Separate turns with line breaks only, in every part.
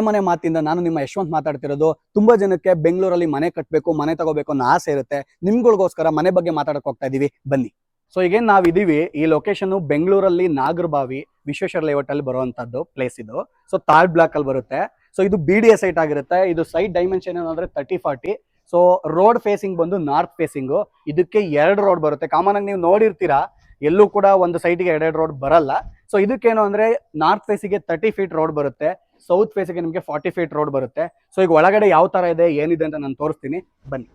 ಮನೆ ಮಾತಿಂದ ನಾನು ನಿಮ್ಮ ಯಶವಂತ್ ಮಾತಾಡ್ತಿರೋದು. ತುಂಬಾ ಜನಕ್ಕೆ ಬೆಂಗಳೂರಲ್ಲಿ ಮನೆ ಕಟ್ಟಬೇಕು, ಮನೆ ತಗೋಬೇಕು ಅನ್ನೋ ಆಸೆ ಇರುತ್ತೆ. ನಿಮ್ಗಳಿಗೋಸ್ಕರ ಮನೆ ಬಗ್ಗೆ ಮಾತಾಡಕ್ ಹೋಗ್ತಾ ಇದೀವಿ, ಬನ್ನಿ. ಸೊ ಈಗೇನ್ ನಾವ್ ಇದೀವಿ, ಈ ಲೊಕೇಶನ್ ಬೆಂಗಳೂರಲ್ಲಿ ನಾಗರಬಾವಿ ವಿಶ್ವೇಶ್ವರ ಲೇಔಟ್ ಅಲ್ಲಿ ಬರುವಂತದ್ದು ಪ್ಲೇಸ್ ಇದು. ಸೊ ಥರ್ಡ್ ಬ್ಲಾಕ್ ಅಲ್ಲಿ ಬರುತ್ತೆ. ಸೊ ಇದು BDA ಸೈಟ್ ಆಗಿರುತ್ತೆ. ಇದು ಸೈಟ್ ಡೈಮೆನ್ಷನ್ ಏನಂದ್ರೆ 30-40. ಸೊ ರೋಡ್ ಫೇಸಿಂಗ್ ಬಂದು ನಾರ್ತ್ ಫೇಸಿಂಗ್. ಇದಕ್ಕೆ 2 ರೋಡ್ ಬರುತ್ತೆ. ಕಾಮನ್ ಆಗಿ ನೀವು ನೋಡಿರ್ತೀರಾ, ಎಲ್ಲೂ ಕೂಡ ಒಂದು ಸೈಟ್ಗೆ 2 ರೋಡ್ ಬರಲ್ಲ. ಸೊ ಇದಕ್ಕೇನು ಅಂದ್ರೆ ನಾರ್ತ್ ಫೇಸಿಗೆ 30 ಫೀಟ್ ರೋಡ್ ಬರುತ್ತೆ, ಸೌತ್ ಫೇಸಿಗೆ ನಿಮಗೆ 40 ಫೀಟ್ ರೋಡ್ ಬರುತ್ತೆ. ಸೊ ಈಗ ಒಳಗಡೆ ಯಾವ ತರ ಇದೆ ಏನಿದೆ ಅಂತ ನಾನು ತೋರಿಸ್ತೀನಿ, ಬನ್ನಿ.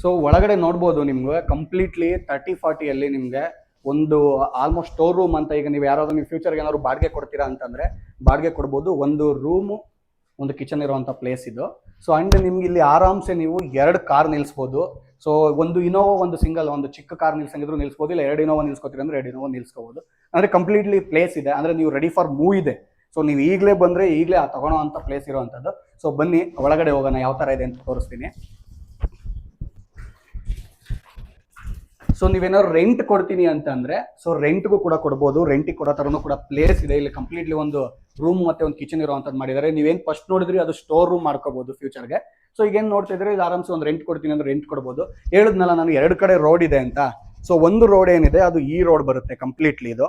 ಸೊ ಒಳಗಡೆ ನೋಡ್ಬೋದು, ನಿಮ್ಗೆ ಕಂಪ್ಲೀಟ್ಲಿ 30-40 ಅಲ್ಲಿ ನಿಮ್ಗೆ ಒಂದು ಆಲ್ಮೋಸ್ಟ್ ಸ್ಟೋರ್ ರೂಮ್ ಅಂತ. ಈಗ ನೀವು ಯಾರಾದ್ರೂ ನೀವು ಫ್ಯೂಚರ್ಗೆ ಏನಾದ್ರು ಬಾಡಿಗೆ ಕೊಡ್ತೀರಾ ಅಂತಂದ್ರೆ ಬಾಡಿಗೆ ಕೊಡ್ಬೋದು. ಒಂದು ರೂಮು, ಒಂದು ಕಿಚನ್ ಇರುವಂತ ಪ್ಲೇಸ್ ಇದು. ಸೊ ಅಂಡ್ ನಿಮ್ಗೆ ಇಲ್ಲಿ ಆರಾಮ್ಸೆ ನೀವು 2 ಕಾರ್ ನಿಲ್ಸ್ಬೋದು. ಸೊ ಒಂದು ಇನೋವಾ, ಒಂದು ಸಿಂಗಲ್, ಒಂದು ಚಿಕ್ಕ ಕಾರ್ ನಿಲ್ಸಂಗಿದ್ರು ನಿಲ್ಸ್ಬೋದು, ಇಲ್ಲ 2 ಇನೋವಾ ನಿಲ್ಸ್ಕೊತೀರಿ ಅಂದ್ರೆ 2 ಇನೋವಾ ನಿಲ್ಸ್ಕೋಬಹುದು. ಅಂದ್ರೆ ಕಂಪ್ಲೀಟ್ಲಿ ಪ್ಲೇಸ್ ಇದೆ, ಅಂದ್ರೆ ನೀವು ರೆಡಿ ಫಾರ್ ಮೂವ್ ಇದೆ. ಸೊ ನೀವು ಈಗಲೇ ಬಂದ್ರೆ ಈಗಲೇ ತಗೊಳ್ಳೋ ಅಂತ ಪ್ಲೇಸ್ ಇರುವಂತದ್ದು. ಸೊ ಬನ್ನಿ ಒಳಗಡೆ ಹೋಗೋಣ, ಯಾವ ತರ ಇದೆ ಅಂತ ತೋರಿಸ್ತೀನಿ. ಸೊ ನೀವೇನಾದ್ರು ರೆಂಟ್ ಕೊಡ್ತೀನಿ ಅಂತಂದ್ರೆ ಸೊ ರೆಂಟ್ಗೂ ಕೂಡ ಕೊಡ್ಬೋದು. ರೆಂಟಿಗೆ ಕೊಡೋ ತರನು ಕೂಡ ಪ್ಲೇಸ್ ಇದೆ. ಇಲ್ಲಿ ಕಂಪ್ಲೀಟ್ಲಿ ಒಂದು ರೂಮ್ ಮತ್ತೆ ಒಂದು ಕಿಚನ್ ಇರುವಂತದ್ದು ಮಾಡಿದ್ದಾರೆ. ನೀವೇನ್ ಫಸ್ಟ್ ನೋಡಿದ್ರಿ ಅದು ಸ್ಟೋರ್ ರೂಮ್ ಮಾಡ್ಕೋಬಹುದು ಫ್ಯೂಚರ್ಗೆ. ಸೊ ಈಗ ಏನ್ ನೋಡ್ತಿದ್ರೆ ಇದು ಆರಾಮ್ಸೆ ಒಂದು ರೆಂಟ್ ಕೊಡ್ತೀನಿ ಅಂದ್ರೆ ರೆಂಟ್ ಕೊಡ್ಬೋದು. ಹೇಳಿದ್ನಲ್ಲ ನಾನು 2 ಕಡೆ ರೋಡ್ ಇದೆ ಅಂತ. ಸೊ ಒಂದು ರೋಡ್ ಏನಿದೆ ಅದು ಈ ರೋಡ್ ಬರುತ್ತೆ ಕಂಪ್ಲೀಟ್ಲಿ ಇದು.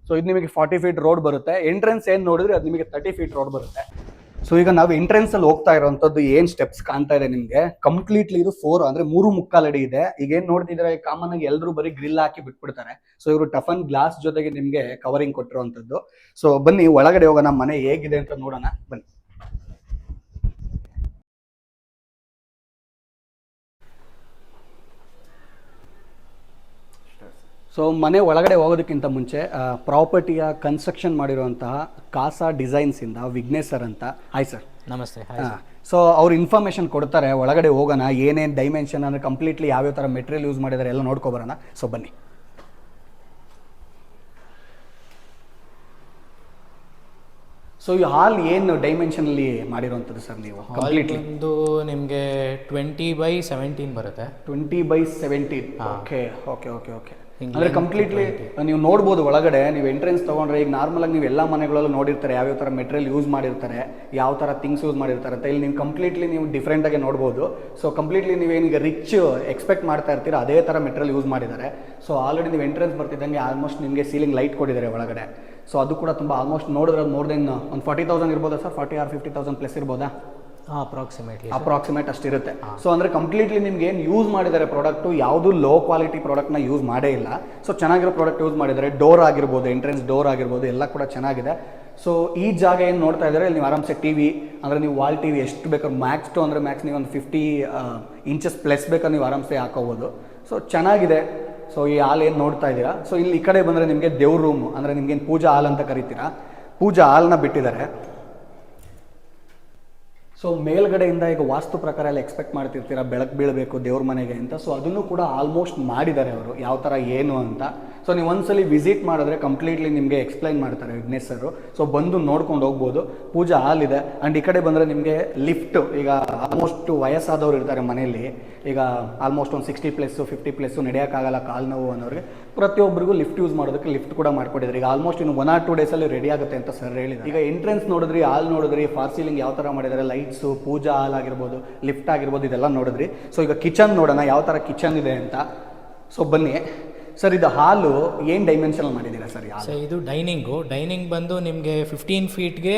ಸೊ ಇದು ನಿಮಗೆ 40 ಫೀಟ್ ರೋಡ್ ಬರುತ್ತೆ. ಎಂಟ್ರೆನ್ಸ್ ಏನ್ ನೋಡಿದ್ರೆ ಅದು ನಿಮಗೆ 30 ಫೀಟ್ ರೋಡ್ ಬರುತ್ತೆ. ಸೊ ಈಗ ನಾವು ಎಂಟ್ರೆನ್ಸ್ ಅಲ್ಲಿ ಹೋಗ್ತಾ ಇರುವಂತದ್ದು ಏನ್ ಸ್ಟೆಪ್ಸ್ ಕಾಣ್ತಾ ಇದೆ ನಿಮ್ಗೆ, ಕಂಪ್ಲೀಟ್ಲಿ ಇದು 4 ಅಂದ್ರೆ 3.25 ಅಡಿ ಇದೆ. ಈಗ ಏನ್ ನೋಡ್ತಿದ್ರೆ ಕಾಮನ್ ಆಗಿ ಎಲ್ಲರೂ ಬರೀ ಗ್ರಿಲ್ ಹಾಕಿ ಬಿಟ್ಬಿಡ್ತಾರೆ. ಸೊ ಇವರು ಟಫನ್ ಗ್ಲಾಸ್ ಜೊತೆಗೆ ನಿಮ್ಗೆ ಕವರಿಂಗ್ ಕೊಟ್ಟಿರುವಂತದ್ದು. ಸೊ ಬನ್ನಿ ಒಳಗಡೆ ಹೋಗೋಣ, ಮನೆ ಹೇಗಿದೆ ಅಂತ ನೋಡೋಣ, ಬನ್ನಿ. ಸೊ ಮನೆ ಒಳಗಡೆ ಹೋಗೋದಕ್ಕಿಂತ ಮುಂಚೆ ಪ್ರಾಪರ್ಟಿಯ ಕನ್ಸ್ಟ್ರಕ್ಷನ್ ಮಾಡಿರುವಂತಹ ಕಾಸಾ ಡಿಸೈನ್ಸ್ ಇಂದ ವಿಘ್ನೇಶ್ ಸರ್ ಅಂತ. Hi sir.
ನಮಸ್ತೆ.
ಸೊ ಅವ್ರು ಇನ್ಫಾರ್ಮೇಶನ್ ಕೊಡ್ತಾರೆ. ಒಳಗಡೆ ಹೋಗೋಣ, ಏನೇನು ಡೈಮೆನ್ಷನ್ ಅಂದ್ರೆ ಕಂಪ್ಲೀಟ್ಲಿ ಯಾವ್ಯಾವ ಥರ ಮೆಟೀರಿಯಲ್ ಯೂಸ್ ಮಾಡಿದ್ದಾರೆ ಎಲ್ಲ ನೋಡ್ಕೊಬರೋಣ. ಸೊ ಬನ್ನಿ. ಸೊ ಈ ಹಾಲ್ ಏನು ಡೈಮೆನ್ಷನ್ ಅಲ್ಲಿ ಮಾಡಿರುವಂಥದ್ದು ಸರ್ ನೀವು? ಕಂಪ್ಲೀಟ್ಲಿ
ಒಂದು ನಿಮಗೆ 20/17 ಬರುತ್ತೆ.
20/17. Okay okay okay okay. ಅಂದ್ರೆ ಕಂಪ್ಲೀಟ್ಲಿ ನೀವು ನೋಡ್ಬೋದು ಒಳಗಡೆ. ನೀವು ಎಂಟ್ರೆನ್ಸ್ ತಗೊಂಡ್ರೆ ಈಗ ನಾರ್ಮಲ್ ಆಗಿ ನೀವು ಎಲ್ಲ ಮನೆಗಳಲ್ಲೂ ನೋಡಿರ್ತಾರೆ ಯಾವ್ಯಾವ ಥರ ಮೆಟೀರಿಯಲ್ ಯೂಸ್ ಮಾಡಿರ್ತಾರೆ, ಯಾವ ಥರ ಥಿಂಗ್ಸ್ ಯೂಸ್ ಮಾಡಿರ್ತಾರೆ ಅಂತ. ಇಲ್ಲಿ ನೀವು ಕಂಪ್ಲೀಟ್ಲಿ ನೀವು ಡಿಫ್ರೆಂಟ್ ಆಗಿ ನೋಡ್ಬೋದು. ಸೊ ಕಂಪ್ಲೀಟ್ಲಿ ನೀವೇನೀಗ ರಿಚ್ ಎಕ್ಸ್ಪೆಕ್ಟ್ ಮಾಡ್ತಾ ಇರ್ತೀರ ಅದೇ ಥರ ಮೆಟೀರಿಯಲ್ ಯೂಸ್ ಮಾಡಿದ್ದಾರೆ. ಸೊ ಆಲ್ರೆಡಿ ನೀವು ಎಂಟ್ರೆನ್ಸ್ ಬರ್ತಿದ್ದಂಗೆ ಆಲ್ಮೋಸ್ಟ್ ನಿಮಗೆ ಸೀಲಿಂಗ್ ಲೈಟ್ ಕೊಟ್ಟಿದ್ದಾರೆ ಒಳಗಡೆ. ಸೊ ಅದು ಕೂಡ ತುಂಬ ಆಲ್ಮೋಸ್ಟ್ ನೋಡಿದ್ರೆ ಮೋರ್ ದೆನ್ ಒಂದು 40,000 ಇರ್ಬೋದಾ ಸರ್? 40 or 50,000 ಪ್ಲಸ್ ಇರ್ಬೋದಾ? ಅಪ್ರಾಕ್ಸಿಮೇಟ್ ಅಷ್ಟಿರುತ್ತೆ. ಸೊ ಅಂದ್ರೆ ಕಂಪ್ಲೀಟ್ಲಿ ನಿಮ್ಗೆ ಏನು ಯೂಸ್ ಮಾಡಿದ್ದಾರೆ ಪ್ರಾಡಕ್ಟು, ಯಾವುದು ಲೋ ಕ್ವಾಲಿಟಿ ಪ್ರಾಡಕ್ಟ್ನ ಯೂಸ್ ಮಾಡೇ ಇಲ್ಲ. ಸೊ ಚೆನ್ನಾಗಿರೋ ಪ್ರಾಡಕ್ಟ್ ಯೂಸ್ ಮಾಡಿದ್ದಾರೆ. ಡೋರ್ ಆಗಿರ್ಬೋದು, ಎಂಟ್ರೆನ್ಸ್ ಡೋರ್ ಆಗಿರ್ಬೋದು, ಎಲ್ಲ ಕೂಡ ಚೆನ್ನಾಗಿದೆ. ಸೊ ಈ ಜಾಗ ಏನು ನೋಡ್ತಾ ಇದ್ದಾರೆ, ನೀವು ಆರಾಮ್ಸೆ ಟಿವಿ ಅಂದರೆ ನೀವು ವಾಲ್ ಟಿವಿ ಎಷ್ಟು ಬೇಕಾದ್ರೆ ಮ್ಯಾಕ್ಸ್ ಟು ಅಂದರೆ ಮ್ಯಾಕ್ಸ್ ನೀವು ಒಂದು 50 ಇಂಚಸ್ ಪ್ಲಸ್ ಬೇಕಾದ್ರೆ ನೀವು ಆರಾಮ್ಸೆ ಹಾಕೋಬೋದು. ಸೊ ಚೆನ್ನಾಗಿದೆ. ಸೊ ಈ ಹಾಲ್ ಏನು ನೋಡ್ತಾ ಇದ್ದೀರಾ, ಸೊ ಇಲ್ಲಿ ಈ ಕಡೆ ಬಂದರೆ ನಿಮಗೆ ದೇವ್ರ ರೂಮ್ ಅಂದರೆ ನಿಮ್ಗೇನು ಪೂಜಾ ಹಾಲ್ ಅಂತ ಕರಿತೀರಾ, ಪೂಜಾ ಹಾಲ್ನ ಬಿಟ್ಟಿದ್ದಾರೆ. ಸೊ ಮೇಲ್ಗಡೆಯಿಂದ ಈಗ ವಾಸ್ತು ಪ್ರಕಾರ ಎಲ್ಲ ಎಕ್ಸ್ಪೆಕ್ಟ್ ಮಾಡ್ತಿರ್ತೀರಾ ಬೆಳಕು ಬೀಳಬೇಕು ದೇವ್ರ ಮನೆಗೆ ಅಂತ. ಸೊ ಅದನ್ನು ಕೂಡ ಆಲ್ಮೋಸ್ಟ್ ಮಾಡಿದ್ದಾರೆ ಅವರು, ಯಾವ ಥರ ಏನು ಅಂತ. ಸೊ ನೀವು ಒಂದ್ಸಲಿ ವಿಸಿಟ್ ಮಾಡಿದ್ರೆ ಕಂಪ್ಲೀಟ್ಲಿ ನಿಮಗೆ ಎಕ್ಸ್ಪ್ಲೈನ್ ಮಾಡ್ತಾರೆ ವಿಘ್ನೇಶ್ ಸರ್. ಸೊ ಬಂದು ನೋಡ್ಕೊಂಡು ಹೋಗ್ಬೋದು. ಪೂಜಾ ಹಾಲ್ ಇದೆ. ಆ್ಯಂಡ್ ಈ ಕಡೆ ಬಂದರೆ ನಿಮಗೆ ಲಿಫ್ಟ್. ಈಗ ಆಲ್ಮೋಸ್ಟ್ ವಯಸ್ಸಾದವ್ರು ಇರ್ತಾರೆ ಮನೆಯಲ್ಲಿ, ಈಗ ಆಲ್ಮೋಸ್ಟ್ ಒಂದು 60+ 50+ ನಡೆಯೋಕ್ಕಾಗಲ್ಲ, ಕಾಲು ನೋವು ಅನ್ನೋರಿಗೆ ಪ್ರತಿಯೊಬ್ಬರಿಗೂ ಲಿಫ್ಟ್ ಯೂಸ್ ಮಾಡೋದಕ್ಕೆ ಲಿಫ್ಟ್ ಕೂಡ ಮಾಡ್ಕೊಟ್ಟಿದ್ದಾರೆ. ಈಗ ಆಲ್ಮೋಸ್ಟ್ ಇನ್ನು 1 or 2 ಡೇಸಲ್ಲಿ ರೆಡಿ ಆಗುತ್ತೆ ಅಂತ ಸರ್ ಹೇಳಿದ್ದಾರೆ. ಈಗ ಎಂಟ್ರೆನ್ಸ್ ನೋಡಿದ್ರಿ, ಹಾಲ್ ನೋಡಿದ್ರಿ, ಫಾರ್ ಸೀಲಿಂಗ್ ಯಾವ ಥರ ಮಾಡಿದ್ದಾರೆ, ಲೈಟ್ಸು, ಪೂಜಾ ಹಾಲ್ ಆಗಿರ್ಬೋದು, ಲಿಫ್ಟ್ ಆಗಿರ್ಬೋದು, ಇದೆಲ್ಲ ನೋಡಿದ್ರಿ. ಸೊ ಈಗ ಕಿಚನ್ ನೋಡೋಣ ಯಾವ ಥರ ಕಿಚನ್ ಇದೆ ಅಂತ. ಸೊ ಬನ್ನಿ ಸರ್, ಇದು ಹಾಲು ಏನು ಡೈಮೆನ್ಷನ್ ಮಾಡಿದ್ದೀರಾ ಸರ್?
ಇದು ಡೈನಿಂಗ್ ಬಂದು ನಿಮಗೆ 15 ಫೀಟ್ಗೆ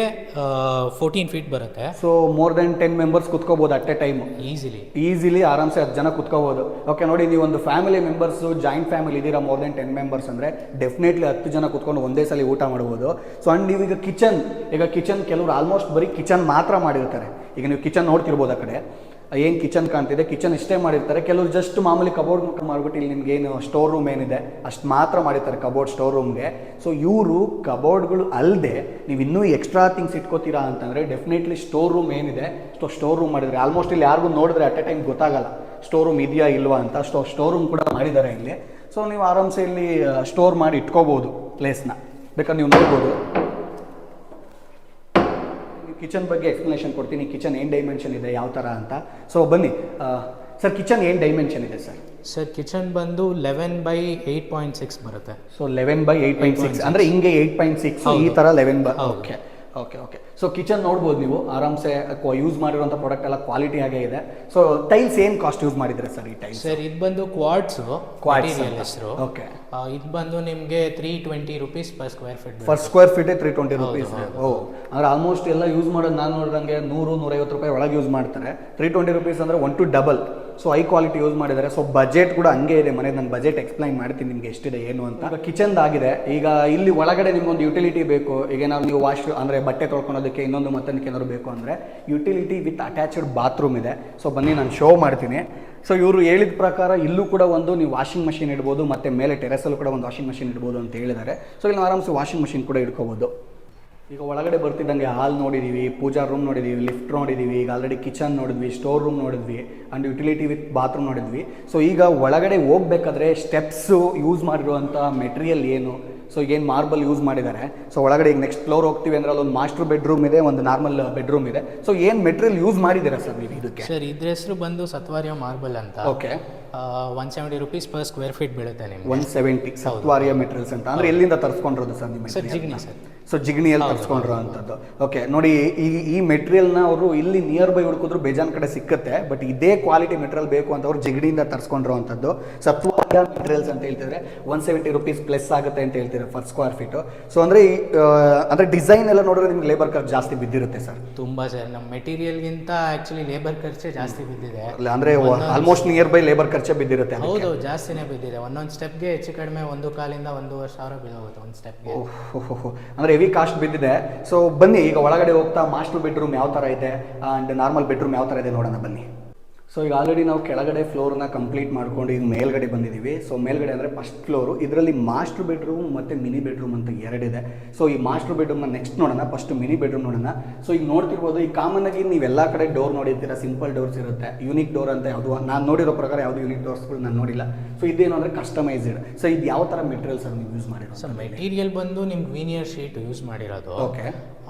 14 ಫೀಟ್ ಬರುತ್ತೆ.
ಸೊ ಮೋರ್ ದೆನ್ 10 ಮೆಂಬರ್ಸ್ ಕುತ್ಕೋಬಹುದು ಅಟ್ ಎ ಟೈಮ್. ಈಸಿಲಿ ಆರಾಮ್ಸೆ 10 ಜನ ಕುತ್ಕೋಬಹುದು. ಓಕೆ ನೋಡಿ, ನೀವು ಒಂದು ಫ್ಯಾಮಿಲಿ ಮೆಂಬರ್ಸ್, ಜಾಯಿಂಟ್ ಫ್ಯಾಮಿಲಿ ಇದ್ದೀರಾ, ಮೋರ್ ದೆನ್ 10 ಮೆಂಬರ್ಸ್ ಅಂದರೆ ಡೆಫಿನೆಟ್ಲಿ 10 ಜನ ಕುತ್ಕೊಂಡು ಒಂದೇ ಸಲ ಊಟ ಮಾಡ್ಬೋದು. ಸೊ ಅಂಡ್ ನೀವು ಈಗ ಕಿಚನ್ ಕೆಲವರು ಆಲ್ಮೋಸ್ಟ್ ಬರೀ ಕಿಚನ್ ಮಾತ್ರ ಮಾಡಿರ್ತಾರೆ. ಈಗ ನೀವು ಕಿಚನ್ ನೋಡ್ತಿರ್ಬೋದು, ಆ ಕಡೆ ಏನು ಕಿಚನ್ ಕಾಣ್ತಿದೆ, ಕಿಚನ್ ಇಷ್ಟೇ ಮಾಡಿರ್ತಾರೆ. ಕೆಲವರು ಜಸ್ಟ್ ಮಾಮೂಲಿ ಕಬೋರ್ಡ್ ಮಾಡಿಬಿಟ್ಟು ಇಲ್ಲಿ ನಿಮ್ಗೆ ಏನು ಸ್ಟೋರ್ ರೂಮ್ ಏನಿದೆ ಅಷ್ಟು ಮಾತ್ರ ಮಾಡಿರ್ತಾರೆ, ಕಬೋರ್ಡ್ ಸ್ಟೋರ್ ರೂಮ್ಗೆ. ಸೊ ಇವರು ಕಬೋರ್ಡ್ಗಳು ಅಲ್ಲದೆ ನೀವು ಇನ್ನೂ ಎಕ್ಸ್ಟ್ರಾ ಥಿಂಗ್ಸ್ ಇಟ್ಕೋತೀರಾ ಅಂತಂದರೆ ಡೆಫಿನೆಟ್ಲಿ ಸ್ಟೋರ್ ರೂಮ್ ಏನಿದೆ ಸ್ಟೋರ್ ರೂಮ್ ಮಾಡಿದರೆ ಆಲ್ಮೋಸ್ಟ್ ಇಲ್ಲಿ ಯಾರಿಗೂ ನೋಡಿದ್ರೆ ಅಟ್ ಎ ಟೈಮ್ ಗೊತ್ತಾಗಲ್ಲ ಸ್ಟೋರ್ ರೂಮ್ ಇದೆಯಾ ಇಲ್ವಾ ಅಂತ. ಸ್ಟೋರ್ ರೂಮ್ ಕೂಡ ಮಾಡಿದ್ದಾರೆ ಇಲ್ಲಿ. ಸೊ ನೀವು ಆರಾಮ್ಸೆ ಇಲ್ಲಿ ಸ್ಟೋರ್ ಮಾಡಿ ಇಟ್ಕೋಬೋದು ಪ್ಲೇಸ್ನ, ಬೇಕಾದ್ರೆ ನೀವು ನೋಡ್ಬೋದು. ಕಿಚನ್ ಬಗ್ಗೆ ಎಕ್ಸ್ಪ್ಲನೇಷನ್ ಕೊಡ್ತೀನಿ, ಕಿಚನ್ ಏನು ಡೈಮೆನ್ಷನ್ ಇದೆ ಯಾವ ಥರ ಅಂತ. ಸೊ ಬನ್ನಿ ಸರ್, ಕಿಚನ್ ಏನು ಡೈಮೆನ್ಷನ್ ಇದೆ ಸರ್?
ಸರ್ ಕಿಚನ್ ಬಂದು 11/8.6 ಬರುತ್ತೆ.
ಸೊ 11/8.6 ಅಂದರೆ ಹಿಂಗೆ 8.6 ಈ ಥರ 11. Okay okay okay. So kitchen ನೋಡ್ಬೋದು ನೀವು ಆರಾಮ್ಸೆ ಯೂಸ್ ಮಾಡಿರುವಂಥ ಪ್ರಾಡಕ್ಟ್ ಎಲ್ಲ ಕ್ವಾಲಿಟಿ ಆಗೇ ಇದೆ. ಸೊ ಟೈಲ್ಸ್ ಏನು ಕಾಸ್ಟ್ ಯೂಸ್ ಮಾಡಿದ್ರೆ ಸರ್ ಈ ಟೈಲ್ಸ್?
ಸರ್ ಇದು ಬಂದು ಕ್ವಾಡ್ಸು ಹೆಸರು.
ಓಕೆ.
ಇದು ಬಂದು ನಿಮಗೆ 320 rupees per square feet.
Per square ಫೀಟೇ 320 rupees. ಓ, ಅಂದ್ರೆ ಆಲ್ಮೋಸ್ಟ್ ಎಲ್ಲ ಯೂಸ್ ಮಾಡೋದು ನಾನು ನೋಡಿದಂಗೆ 100-150 ರೂಪಾಯಿ ಒಳಗೆ ಯೂಸ್ ಮಾಡ್ತಾರೆ. 320 rupees ಅಂದರೆ 1 to double. So high quality use ಮಾಡಿದ್ದಾರೆ. ಸೊ ಬಜೆಟ್ ಕೂಡ ಹಂಗೆ ಇದೆ ಮನೆಗೆ. ನಾನು ಬಜೆಟ್ ಎಕ್ಸ್ಪ್ಲೈನ್ ಮಾಡ್ತೀನಿ ನಿಮಗೆ ಎಷ್ಟಿದೆ ಏನು ಅಂತ. ಈಗ ಕಿಚನ್ದಾಗಿದೆ. ಈಗ ಇಲ್ಲಿ ಒಳಗಡೆ ನಿಮ್ಗೊಂದು ಯುಟಿಲಿಟಿ ಬೇಕು. ಈಗ ನೀವು ವಾಶ್ ಅಂದರೆ ಬಟ್ಟೆ ತೊಳ್ಕೊಳೋದಕ್ಕೆ ಇನ್ನೊಂದು ಮತ್ತೊಂದಕ್ಕೆ ಏನಾದ್ರು ಬೇಕು ಅಂದರೆ ಯುಟಿಲಿಟಿ ವಿತ್ ಅಟ್ಯಾಚ್ಡ್ ಬಾತ್ರೂಮ್ ಇದೆ. ಸೊ ಬನ್ನಿ ನಾನು ಶೋ ಮಾಡ್ತೀನಿ. ಸೊ ಇವರು ಹೇಳಿದ ಪ್ರಕಾರ ಇಲ್ಲೂ ಕೂಡ ಒಂದು ನೀವು ವಾಷಿಂಗ್ ಮಷಿನ್ ಇಡ್ಬೋದು, ಮತ್ತು ಮೇಲೆ ಟೆರೆಸಲ್ಲೂ ಕೂಡ ಒಂದು ವಾಷಿಂಗ್ ಮಷಿನ್ ಇಡ್ಬೋದು ಅಂತ ಹೇಳಿದ್ದಾರೆ. ಸೊ ಇಲ್ಲಿ ಆರಾಮ್ಸೆ ವಾಷಿಂಗ್ ಮಷಿನ್ ಕೂಡ ಇಟ್ಕೋಬೋದು. ಈಗ ಒಳಗಡೆ ಬರ್ತಿದ್ದಂಗೆ ಹಾಲ್ ನೋಡಿದ್ದೀವಿ, ಪೂಜಾ ರೂಮ್ ನೋಡಿದ್ದೀವಿ, ಲಿಫ್ಟ್ ನೋಡಿದ್ದೀವಿ, ಈಗ ಆಲ್ರೆಡಿ ಕಿಚನ್ ನೋಡಿದ್ವಿ, ಸ್ಟೋರ್ ರೂಮ್ ನೋಡಿದ್ವಿ, ಆ್ಯಂಡ್ ಯುಟಿಲಿಟಿ ವಿತ್ ಬಾತ್ರೂಮ್ ನೋಡಿದ್ವಿ. ಸೊ ಈಗ ಒಳಗಡೆ ಹೋಗ್ಬೇಕಾದ್ರೆ ಸ್ಟೆಪ್ಸು ಯೂಸ್ ಮಾಡಿರುವಂಥ ಮೆಟೀರಿಯಲ್ ಏನು, ಸೊ ಏನು ಮಾರ್ಬಲ್ ಯೂಸ್ ಮಾಡಿದ್ದಾರೆ. ಸೊ ಒಳಗಡೆ ಈಗ ನೆಕ್ಸ್ಟ್ ಫ್ಲೋರ್ ಹೋಗ್ತೀವಿ ಅಂದರೆ ಅಲ್ಲೊಂದು ಮಾಸ್ಟರ್ ಬೆಡ್ರೂಮ್ ಇದೆ, ಒಂದು ನಾರ್ಮಲ್ ಬೆಡ್ರೂಮ್ ಇದೆ. ಸೊ ಏನು ಮೆಟೀರಿಯಲ್ ಯೂಸ್ ಮಾಡಿದ್ದೀರಾ ಸರ್ ನೀವು ಇದಕ್ಕೆ?
ಸರ್ ಇದ್ರ ಹೆಸರು ಬಂದು ಸತ್ವಾರ್ಯ ಮಾರ್ಬಲ್ ಅಂತ.
Okay.
170 rupees per square feet ಬೀಳುತ್ತೆ ನಿಮಗೆ.
170 ಸತ್ವಾರ್ಯ ಮೆಟೀರಿಯಲ್ಸ್ ಅಂತ. ಅಂದರೆ ಎಲ್ಲಿಂದ ತರಿಸ್ಕೊಂಡಿರೋದು ಸರ್ ನಿಮ್ಮ?
Sir Jigani sir.
ಸೊ ಜಿಗ್ನಿಯಲ್ಲಿ ತರಿಸ್ಕೊಂಡಿರೋ ಅಂಥದ್ದು. ಓಕೆ, ನೋಡಿ ಈ ಮೆಟೀರಿಯಲ್ನ ಅವರು ಇಲ್ಲಿ ನಿಯರ್ ಬೈ ಹುಡುಕಿದ್ರು ಬೇಜಾನ್ ಕಡೆ ಸಿಕ್ಕತ್ತೆ. ಬಟ್ ಇದೇ ಕ್ವಾಲಿಟಿ ಮೆಟೀರಿಯಲ್ ಬೇಕು ಅಂತ ಅವ್ರು ಜಿಗ್ನಿಯಿಂದ ತರಿಸ್ಕೊಂಡಿರೋ ಅಂಥದ್ದು. ಸತ್ವಾರ್ಯ ಮೆಟೀರಿಯಲ್ಸ್ ಅಂತ ಹೇಳ್ತಿದ್ರೆ 170 rupees ಪ್ಲಸ್ ಆಗುತ್ತೆ ಅಂತ ಹೇಳ್ತಿದ್ದಾರೆ ಫರ್ ಸ್ಕ್ವೇರ್ ಫೀಟು. ಸೊ ಅಂದರೆ ಡಿಸೈನ್ ಎಲ್ಲ ನೋಡಿದ್ರೆ ನಿಮ್ಗೆ ಲೇಬರ್ ಖರ್ಚು ಜಾಸ್ತಿ ಬಿದ್ದಿರುತ್ತೆ ಸರ್?
ತುಂಬ ಸರ್. ನಮ್ಮ ಮೆಟೀರಿಯಲ್ಗಿಂತ ಆ್ಯಕ್ಚುಲಿ ಲೇಬರ್ ಖರ್ಚೇ ಜಾಸ್ತಿ ಬಿದ್ದಿದೆ.
ಅಂದರೆ ಆಲ್ಮೋಸ್ಟ್ ನಿಯರ್ ಬೈ ಲೇಬರ್ ಖರ್ಚೆ ಬಿದ್ದಿರುತ್ತೆ.
ಹೌದು, ಜಾಸ್ತಿನೇ ಬಿದ್ದಿದೆ. ಒಂದೊಂದು ಸ್ಟೆಪ್ಗೆ ಹೆಚ್ಚು ಕಡಿಮೆ 1 ಕಾಲಿಂದ 1.5 ಸಾವಿರ ಬೀಳೋಗುತ್ತೆ ಒಂದು ಸ್ಟೆಪ್ಗೆ.
ಅಂದರೆ ಹೆವಿ ಕಾಸ್ಟ್ ಬಿದ್ದಿದೆ. ಸೊ ಬನ್ನಿ ಈಗ ಒಳಗಡೆ ಹೋಗ್ತಾ ಮಾಸ್ಟರ್ ಬೆಡ್ರೂಮ್ ಯಾವ ಥರ ಇದೆ ಆ್ಯಂಡ್ ನಾರ್ಮಲ್ ಬೆಡ್ರೂಮ್ ಯಾವ ಥರ ಇದೆ ನೋಡೋಣ ಬನ್ನಿ. ಸೊ ಈಗ ಆಲ್ರೆಡಿ ನಾವು ಕೆಳಗಡೆ ಫ್ಲೋರ್ನ ಕಂಪ್ಲೀಟ್ ಮಾಡ್ಕೊಂಡು ಈಗ ಮೇಲ್ಗಡೆ ಬಂದಿದ್ದೀವಿ. ಸೊ ಮೇಲ್ಗಡೆ ಅಂದರೆ ಫಸ್ಟ್ ಫ್ಲೋರು. ಇದರಲ್ಲಿ ಮಾಸ್ಟರ್ ಬೆಡ್ರೂಮ್ ಮತ್ತು ಮಿನಿ ಬೆಡ್ರೂಮ್ ಅಂತ ಎರಡಿದೆ. ಸೊ ಈ ಮಾಸ್ಟರ್ ಬೆಡ್ರೂಮ್ನ ನೆಕ್ಸ್ಟ್ ನೋಡೋಣ, ಫಸ್ಟ್ ಮಿನಿ ಬೆಡ್ರೂಮ್ ನೋಡೋಣ. ಸೊ ಈಗ ನೋಡ್ತಿರ್ಬೋದು, ಈ ಕಾಮನ್ ಆಗಿ ನೀವೆಲ್ಲ ಕಡೆ ಡೋರ್ ನೋಡಿರ್ತೀರ, ಸಿಂಪಲ್ ಡೋರ್ಸ್ ಇರುತ್ತೆ. ಯೂನಿಕ್ ಡೋರ್ ಅಂತ ಯಾವುದು ನಾನು ನೋಡಿರೋ ಪ್ರಕಾರ ಯಾವುದು ಯೂನಿಕ್ ಡೋರ್ಸ್ಗಳು ನಾನು ನೋಡಿಲ್ಲ. ಸೊ ಇದೇನು ಅಂದರೆ ಕಸ್ಟಮೈಸ್ಡ್. ಸೊ ಇದು ಯಾವ ಥರ ಮೆಟೀರಿಯಲ್ಸ್ ನೀವು ಯೂಸ್ ಮಾಡಿರೋ?
ಸರ್ ಮೆಟೀರಿಯಲ್ ಬಂದು ನಿಮ್ಗೆ ವೀನಿಯರ್ ಶೀಟ್ ಯೂಸ್ ಮಾಡಿರೋದು.
ಓಕೆ.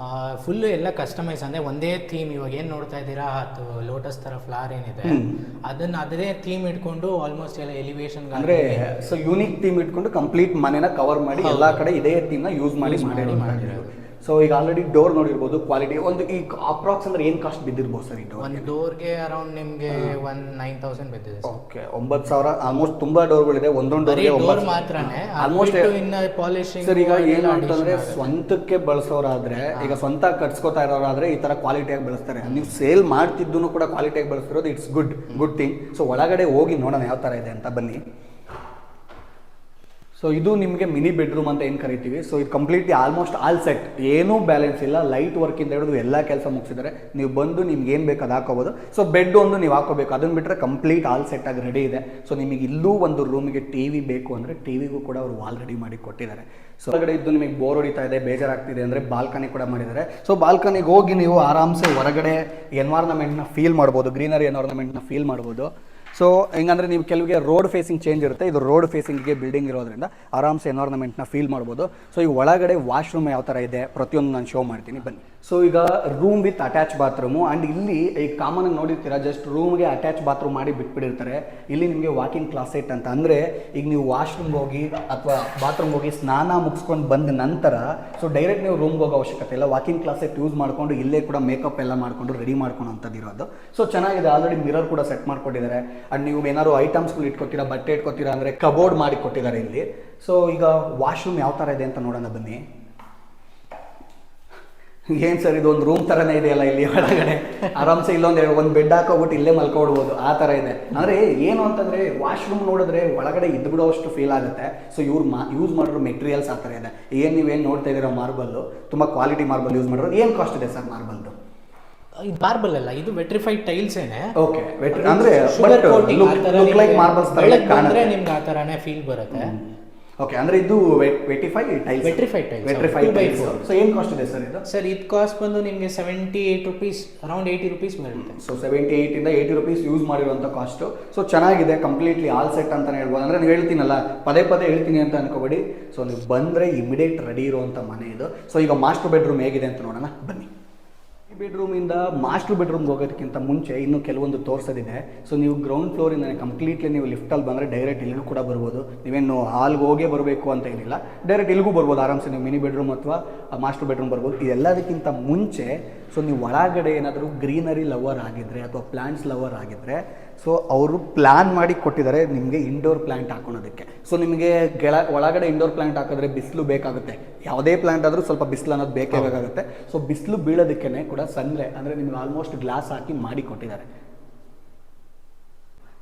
ಫುಲ್ಲು ಎಲ್ಲ ಕಸ್ಟಮೈಸ್ ಅಂದರೆ ಒಂದೇ ಥೀಮ್. ಇವಾಗ ಏನು ನೋಡ್ತಾ ಇದ್ದೀರಾ, ಅದು ಲೋಟಸ್ ಥರ ಫ್ಲವರ್ ಏನಿದೆ ಅದನ್ನು ಅದೇ ಥೀಮ್ ಇಟ್ಕೊಂಡು ಆಲ್ಮೋಸ್ಟ್ ಎಲ್ಲ ಎಲಿವೇಶನ್
ಅಂದರೆ ಸೊ ಯೂನಿಕ್ ಥೀಮ್ ಇಟ್ಕೊಂಡು ಕಂಪ್ಲೀಟ್ ಮನೆನ ಕವರ್ ಮಾಡಿ ಎಲ್ಲ ಕಡೆ ಇದೇ ಥೀಮ್ನ ಯೂಸ್ ಮಾಡಿ ಮಾಡಿರೋದು. ಸೊ ಈಗ ಆಲ್ರೆಡಿ ಡೋರ್ ನೋಡಿರ್ಬೋದು ಕ್ವಾಲಿಟಿ. ಒಂದು ಈ ಅಪ್ರಾಕ್ಸ್ ಅಂದ್ರೆ ಏನು ಕಾಸ್ಟ್ ಬಿದ್ದಿರ್ಬೋದು ಸರ್ ಇದು?
ಒಂದು ಡೋರ್ಗೆ ಅರೌಂಡ್ ನಿಮಗೆ 9,000 ಬಿದ್ದಿದೆ.
Okay, 9,000 almost. ತುಂಬಾ ಡೋರ್ಗಳಿದೆ, ಒಂದೊಂದು ಡೋರ್ಗೆ
ಡೋರ್ ಮಾತ್ರನೇ
ಆಲ್ಮೋಸ್ಟ್.
ಇನ್ನು ಪಾಲಿಶಿಂಗ್.
ಸರ್ ಈಗ ಏನು ಅಂತಂದ್ರೆ ಸ್ವಂತಕ್ಕೆ ಬಳಸೋರಾದ್ರೆ, ಈಗ ಸ್ವಂತ ಕಟ್ಸ್ಕೊತಾ ಇರೋರಾದ್ರೆ ಈ ತರ ಕ್ವಾಲಿಟಿಯಾಗಿ ಬಳಸ್ತಾರೆ. ನೀವು ಸೇಲ್ ಮಾಡ್ತಿದ್ದು ಕೂಡ ಕ್ವಾಲಿಟಿಯಾಗಿ ಬಳಸ್ತಿರೋದು ಇಟ್ಸ್ ಗುಡ್ ಥಿಂಗ್. ಸೊ ಒಳಗಡೆ ಹೋಗಿ ನೋಡೋಣ ಯಾವ ತರ ಇದೆ ಅಂತ ಬನ್ನಿ. ಸೊ ಇದು ನಿಮಗೆ ಮಿನಿ ಬೆಡ್ರೂಮ್ ಅಂತ ಏನು ಕರಿತೀವಿ. ಸೊ ಇದು ಕಂಪ್ಲೀಟ್ಲಿ ಆಲ್ಮೋಸ್ಟ್ ಆಲ್ ಸೆಟ್, ಏನೂ ಬ್ಯಾಲೆನ್ಸ್ ಇಲ್ಲ. ಲೈಟ್ ವರ್ಕಿಂದ ಹಿಡಿದು ಎಲ್ಲ ಕೆಲಸ ಮುಗಿಸಿದ್ದಾರೆ. ನೀವು ಬಂದು ನಿಮ್ಗೆ ಏನು ಬೇಕು ಅದು ಹಾಕೋಬೋದು. ಸೊ ಬೆಡ್ ಒಂದು ನೀವು ಹಾಕೋಬೇಕು, ಅದನ್ನು ಬಿಟ್ಟರೆ ಕಂಪ್ಲೀಟ್ ಆಲ್ ಸೆಟ್ ಆಗಿ ರೆಡಿ ಇದೆ. ಸೊ ನಿಮಗೆ ಇಲ್ಲೂ ಒಂದು ರೂಮಿಗೆ ಟಿವಿ ಬೇಕು ಅಂದರೆ ಟಿವಿಗೂ ಕೂಡ ಅವರು ವಾಲ್ ರೆಡಿ ಮಾಡಿ ಕೊಟ್ಟಿದ್ದಾರೆ. ಸೊ ಹೊರಗಡೆ ಇದ್ದು ನಿಮಗೆ ಬೋರ್ ಹೊಡಿತಾ ಇದೆ, ಬೇಜಾರಾಗ್ತಿದೆ ಅಂದರೆ ಬಾಲ್ಕನಿ ಕೂಡ ಮಾಡಿದ್ದಾರೆ. ಸೊ ಬಾಲ್ಕನಿಗೆ ಹೋಗಿ ನೀವು ಆರಾಮ್ಸೆ ಹೊರಗಡೆ ಎನ್ವೈರ್ನಮೆಂಟ್ನ ಫೀಲ್ ಮಾಡ್ಬೋದು, ಗ್ರೀನರಿ ಎನ್ವೈರ್ನಮೆಂಟ್ನ ಫೀಲ್ ಮಾಡ್ಬೋದು. ಸೊ ಹಿಂಗಂದ್ರೆ ನೀವು ಕೆಲವಿಗೆ ರೋಡ್ ಫೇಸಿಂಗ್ ಚೇಂಜ್ ಇರುತ್ತೆ, ಇದು ರೋಡ್ ಫೇಸಿಂಗ್ಗೆ ಬಿಲ್ಡಿಂಗ್ ಇರೋದ್ರಿಂದ ಆರಾಮ್ಸೆ ಎನ್ವೈರ್ನಮೆಂಟ್ನ ಫೀಲ್ ಮಾಡ್ಬೋದು. ಸೊ ಈಗ ಒಳಗಡೆ ವಾಶ್ರೂಮ್ ಯಾವ ಥರ ಇದೆ ಪ್ರತಿಯೊಂದು ನಾನು ಶೋ ಮಾಡ್ತೀನಿ ಬನ್ನಿ. ಸೊ ಈಗ room with attach bathroom. And ಇಲ್ಲಿ ಈಗ ಕಾಮನಾಗಿ ನೋಡಿರ್ತೀರ, ಜಸ್ಟ್ ರೂಮ್ಗೆ ಅಟ್ಯಾಚ್ ಬಾತ್ರೂಮ್ ಮಾಡಿ ಬಿಟ್ಬಿಟ್ಟಿರ್ತಾರೆ. ಇಲ್ಲಿ ನಿಮಗೆ ವಾಕಿಂಗ್ ಕ್ಲಾಸೆಟ್ ಅಂತ, ಅಂದರೆ ಈಗ ನೀವು ವಾಶ್ರೂಮ್ಗೆ ಹೋಗಿ ಅಥವಾ ಬಾತ್ರೂಮ್ಗೆ ಹೋಗಿ ಸ್ನಾನ ಮುಗಿಸ್ಕೊಂಡು ಬಂದ ನಂತರ ಸೊ ಡೈರೆಕ್ಟ್ ನೀವು ರೂಮ್ಗೆ ಹೋಗೋ ಅವಶ್ಯಕತೆ ಇಲ್ಲ. ವಾಕಿಂಗ್ ಕ್ಲಾಸೆಟ್ ಯೂಸ್ ಮಾಡಿಕೊಂಡು ಇಲ್ಲೇ ಕೂಡ ಮೇಕಪ್ ಎಲ್ಲ ಮಾಡಿಕೊಂಡು ರೆಡಿ ಮಾಡ್ಕೊಂಡು ಅಂಥದ್ದು ಇರೋದು. ಸೊ ಚೆನ್ನಾಗಿದೆ. ಆಲ್ರೆಡಿ ಮಿರರ್ ಕೂಡ ಸೆಟ್ ಮಾಡ್ಕೊಟ್ಟಿದ್ದಾರೆ. ಆ್ಯಂಡ್ ನೀವು ಏನಾದ್ರು ಐಟಮ್ಸ್ಗಳು ಇಟ್ಕೊತೀರಾ, ಬಟ್ಟೆ ಇಟ್ಕೊತೀರಾ ಅಂದರೆ ಕಬೋರ್ಡ್ ಮಾಡಿ ಕೊಟ್ಟಿದ್ದಾರೆ ಇಲ್ಲಿ. ಸೊ ಈಗ ವಾಶ್ರೂಮ್ ಯಾವ ಥರ ಇದೆ ಅಂತ ನೋಡೋಣ ಬನ್ನಿ. ಏನು ಸರ್ ಇದು ಒಂದು ರೂಮ್ ಥರನೇ ಇದೆಯಲ್ಲ ಇಲ್ಲಿ ಒಳಗಡೆ. ಆರಾಮ್ಸೆ ಒಂದು ಬೆಡ್ ಹಾಕೋಬಿಟ್ಟು ಇಲ್ಲೇ ಮಲ್ಕೊಡ್ಬೋದು, ಆ ಥರ ಇದೆ. ಅಂದರೆ ಏನು ಅಂತಂದರೆ ವಾಶ್ರೂಮ್ ನೋಡಿದ್ರೆ ಒಳಗಡೆ ಇದ್ಬಿಡೋಷ್ಟು ಫೀಲ್ ಆಗುತ್ತೆ. ಸೊ ಇವ್ರು ಯೂಸ್ ಮಾಡಿರೋ ಮೆಟೀರಿಯಲ್ಸ್ ಆ ಥರ ಇದೆ. ಏನು ನೀವೇನು ನೋಡ್ತಾ ಇದ್ದೀರೋ ಮಾರ್ಬಲ್ಲು, ತುಂಬ ಕ್ವಾಲಿಟಿ ಮಾರ್ಬಲ್ ಯೂಸ್ ಮಾಡಿರೋ. ಏನು ಕಾಸ್ಟ್ ಇದೆ ಸರ್ ಮಾರ್ಬಲ್ದು?
ಇದು ಮಾರ್ಬಲ್ ಅಲ್ಲ, ಇದು ವೆಟ್ರಿಫೈಡ್ ಟೈಲ್ಸ್ ಏನೇ.
ಓಕೆ, ಅಂದರೆ ಲುಕ್ ಲೈಕ್ ಮಾರ್ಬಲ್ಸ್ ತರ ಕಾಣುತ್ತೆ
ನಿಮ್ಗೆ, ಆ ಥರನೇ ಫೀಲ್ ಬರುತ್ತೆ.
ಓಕೆ, ಅಂದರೆ ಇದು vitrified tiles. Vitrified tiles. So ಏನು ಕಾಸ್ಟ್ ಇದೆ ಸರ್ ಇದು?
ಸರ್ ಇದು ಕಾಸ್ಟ್ ಬಂದು ನಿಮಗೆ 78 rupees, ಅರೌಂಡ್ 80 rupees ಬರುತ್ತೆ.
ಸೊ 78 ಇಂದ 80 rupees ಯೂಸ್ ಮಾಡಿರುವಂಥ ಕಾಸ್ಟು. ಸೊ ಚೆನ್ನಾಗಿದೆ, ಕಂಪ್ಲೀಟ್ಲಿ ಆಲ್ ಸೆಟ್ ಅಂತಲೇ ಹೇಳ್ಬೋದು. ಅಂದರೆ ನೀವು ಹೇಳ್ತೀನಲ್ಲ, ಪದೇ ಹೇಳ್ತೀನಿ ಅಂತ ಅನ್ಕೋಬೇಡಿ. ಸೊ ನೀವು ಬಂದರೆ ಇಮಿಡಿಯೇಟ್ ರೆಡಿ ಇರುವಂಥ ಮನೆ ಇದು. ಸೊ ಈಗ ಮಾಸ್ಟರ್ ಬೆಡ್ರೂಮ್ ಹೇಗಿದೆ ಅಂತ ನೋಡೋಣ ಬನ್ನಿ. ಬೆಡ್ರೂಮಿಂದ ಮಾಸ್ಟರ್ ಬೆಡ್ರೂಮ್ಗೆ ಹೋಗೋದಕ್ಕಿಂತ ಮುಂಚೆ ಇನ್ನೂ ಕೆಲವೊಂದು ತೋರಿಸೋದಿದೆ. ಸೊ ನೀವು ಗ್ರೌಂಡ್ ಫ್ಲೋರಿಂದ ಕಂಪ್ಲೀಟ್ಲಿ ನೀವು ಲಿಫ್ಟಲ್ಲಿ ಬಂದರೆ ಡೈರೆಕ್ಟ್ ಇಲ್ಲಿಗೂ ಕೂಡ ಬರ್ಬೋದು. ನೀವೇನು ಹಾಲ್ಗೆ ಹೋಗೇ ಬರಬೇಕು ಅಂತ ಏನಿಲ್ಲ, ಡೈರೆಕ್ಟ್ ಇಲ್ಲಿಗೂ ಬರ್ಬೋದು ಆರಾಮ್ಸೆ. ನೀವು ಮಿನಿ ಬೆಡ್ರೂಮ್ ಅಥವಾ ಮಾಸ್ಟರ್ ಬೆಡ್ರೂಮ್ ಬರ್ಬೋದು. ಇದೆಲ್ಲದಕ್ಕಿಂತ ಮುಂಚೆ ಸೊ ನೀವು ಒಳಗಡೆ ಏನಾದರೂ ಗ್ರೀನರಿ ಲವರ್ ಆಗಿದ್ದರೆ ಅಥವಾ ಪ್ಲಾಂಟ್ಸ್ ಲವರ್ ಆಗಿದ್ದರೆ ಸೊ ಅವರು ಪ್ಲ್ಯಾನ್ ಮಾಡಿ ಕೊಟ್ಟಿದ್ದಾರೆ ನಿಮಗೆ ಇಂಡೋರ್ ಪ್ಲ್ಯಾಂಟ್ ಹಾಕೊಳೋದಕ್ಕೆ. ಸೊ ನಿಮಗೆ ಒಳಗಡೆ ಇಂಡೋರ್ ಪ್ಲ್ಯಾಂಟ್ ಹಾಕಿದ್ರೆ ಬಿಸಿಲು ಬೇಕಾಗುತ್ತೆ. ಯಾವುದೇ ಪ್ಲ್ಯಾಂಟ್ ಆದರೂ ಸ್ವಲ್ಪ ಬಿಸಿಲು ಅನ್ನೋದು ಬೇಕೇ ಬೇಕಾಗುತ್ತೆ. ಸೊ ಬಿಸಿಲು ಬೀಳೋದಕ್ಕೆ ಕೂಡ ಸನ್ರೆ ಅಂದರೆ ನಿಮ್ಗೆ ಆಲ್ಮೋಸ್ಟ್ ಗ್ಲಾಸ್ ಹಾಕಿ ಮಾಡಿ ಕೊಟ್ಟಿದ್ದಾರೆ.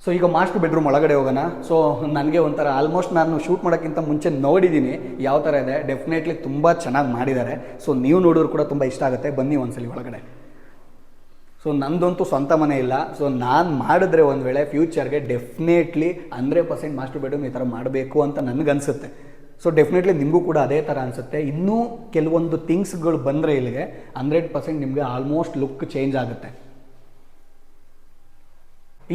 ಸೊ ಈಗ ಮಾಸ್ಟರ್ ಬೆಡ್ರೂಮ್ ಒಳಗಡೆ ಹೋಗೋಣ. ಸೊ ನನಗೆ ಒಂಥರ ಆಲ್ಮೋಸ್ಟ್ ನಾನು ಶೂಟ್ ಮಾಡೋಕ್ಕಿಂತ ಮುಂಚೆ ನೋಡಿದ್ದೀನಿ ಯಾವ ಥರ ಇದೆ. ಡೆಫಿನೆಟ್ಲಿ ತುಂಬ ಚೆನ್ನಾಗಿ ಮಾಡಿದ್ದಾರೆ. ಸೊ ನೀವು ನೋಡೋರು ಕೂಡ ತುಂಬ ಇಷ್ಟ ಆಗುತ್ತೆ. ಬನ್ನಿ ಒಂದ್ಸಲಿ ಒಳಗಡೆ. ಸೊ ನಂದಂತೂ ಸ್ವಂತ ಮನೆ ಇಲ್ಲ. ಸೊ ನಾನು ಮಾಡಿದ್ರೆ ಒಂದು ವೇಳೆ ಫ್ಯೂಚರ್ಗೆ ಡೆಫಿನೆಟ್ಲಿ 100% ಮಾಸ್ಟರ್ ಬೆಡ್ರೂಮ್ ಈ ಥರ ಮಾಡಬೇಕು ಅಂತ ನನಗನ್ಸುತ್ತೆ. ಸೊ ಡೆಫಿನೆಟ್ಲಿ ನಿಮಗೂ ಕೂಡ ಅದೇ ಥರ ಅನಿಸುತ್ತೆ. ಇನ್ನೂ ಕೆಲವೊಂದು ಥಿಂಗ್ಸ್ಗಳು ಬಂದರೆ ಇಲ್ಲಿಗೆ 100% ನಿಮಗೆ ಆಲ್ಮೋಸ್ಟ್ ಲುಕ್ ಚೇಂಜ್ ಆಗುತ್ತೆ.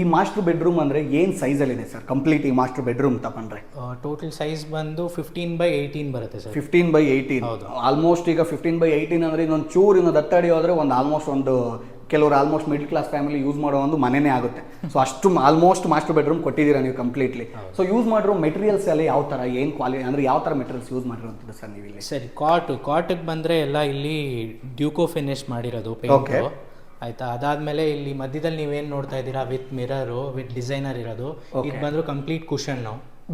ಈ ಮಾಸ್ಟರ್ ಬೆಡ್ರೂಮ್ ಅಂದರೆ ಏನು ಸೈಜಲ್ಲಿದೆ ಸರ್ ಕಂಪ್ಲೀಟ್ ಈ ಮಾಸ್ಟರ್ ಬೆಡ್ರೂಮ್ ತಗೊಂಡ್ರೆ?
ಟೋಟಲ್ ಸೈಜ್ ಬಂದು 15x18 ಬರುತ್ತೆ ಸರ್.
15x18. ಆಲ್ಮೋಸ್ಟ್ ಈಗ 15x18 ಅಂದರೆ ಇನ್ನೊಂದು ಚೂರು ಇನ್ನೊಂದು 10 ಅಡಿ ಹೋದರೆ ಒಂದು ಆಲ್ಮೋಸ್ಟ್ ಒಂದು ಕೆಲವರು almost middle class family use ಮಾಡೋ ಒಂದು ಮನೆನೇ ಆಗುತ್ತೆ. ಸೊ ಅಷ್ಟು ಆಲ್ಮೋಸ್ಟ್ ಮಾಸ್ಟರ್ ಬೆಡ್ರೂಮ್ ಕೊಟ್ಟಿದ್ದೀರಾ ನೀವು ಕಂಪ್ಲೀಟ್ಲಿ. ಸೊ ಯೂಸ್ ಮಾಡಿರೋ ಮೆಟೀರಿಯಲ್ಸ್ ಎಲ್ಲ ಯಾವ ಥರ, ಏನು ಕ್ವಾಲಿಟಿ ಅಂದರೆ ಯಾವ ಥರ ಮೆಟೀರಿಯಲ್ಸ್ ಯೂಸ್ ಮಾಡಿರೋಂಥದ್ದು ಸರ್ ನೀವು ಇಲ್ಲಿ?
ಸರಿ, ಕಾಟಿಗೆ ಬಂದರೆ ಎಲ್ಲ ಇಲ್ಲಿ ಡ್ಯೂಕೋ ಫಿನಿಶ್ ಮಾಡಿರೋದು
ಓಕೆ
ಆಯ್ತಾ. ಅದಾದ್ಮೇಲೆ ಇಲ್ಲಿ ಮಧ್ಯದಲ್ಲಿ ನೀವೇನು ನೋಡ್ತಾ ಇದ್ದೀರಾ ವಿತ್ ಮಿರರು ವಿತ್ ಡಿಸೈನರ್ ಇರೋದು, ಇದು ಬಂದ್ರು ಕಂಪ್ಲೀಟ್ ಕುಷನ್